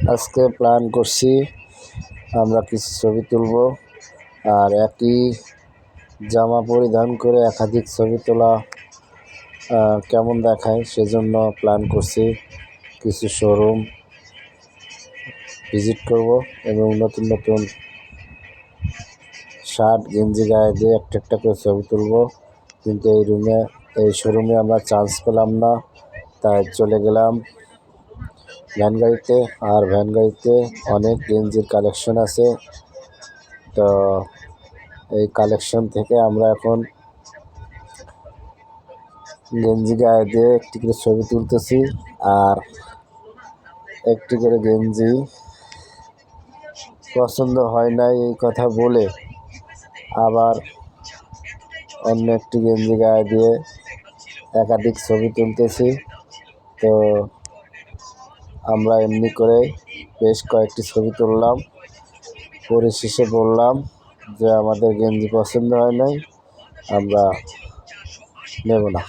আজকে প্ল্যান করছি আমরা কিছু ছবি তুলব, আর একই জামা পরিধান করে একাধিক ছবি তোলা কেমন দেখায় সেজন্য প্ল্যান করছি কিছু শোরুম ভিজিট করব এবং নতুন নতুন শার্ট গেঞ্জি গায়ে দিয়ে একটা করে ছবি তুলব। কিন্তু এই শোরুমে আমরা চান্স পেলাম না, তাই চলে গেলাম ভ্যান গাড়িতে। আর ভ্যান গাড়িতে অনেক গেঞ্জির কালেকশন আছে, তো এই কালেকশন থেকে আমরা এখন গেঞ্জি গায়ে দিয়ে একটি করে ছবি তুলতেছি। আর একটি করে গেঞ্জি পছন্দ হয় নাই এই কথা বলে আবার অন্য একটি গেঞ্জি গায়ে দিয়ে একাধিক ছবি তুলতেছি। তো আমরা এমনি করে বেশ কয়েকটি ছবি তুললাম, পরিশেষে বললাম যে আমাদের গেঞ্জি পছন্দ হয় নাই, আমরা নেব না।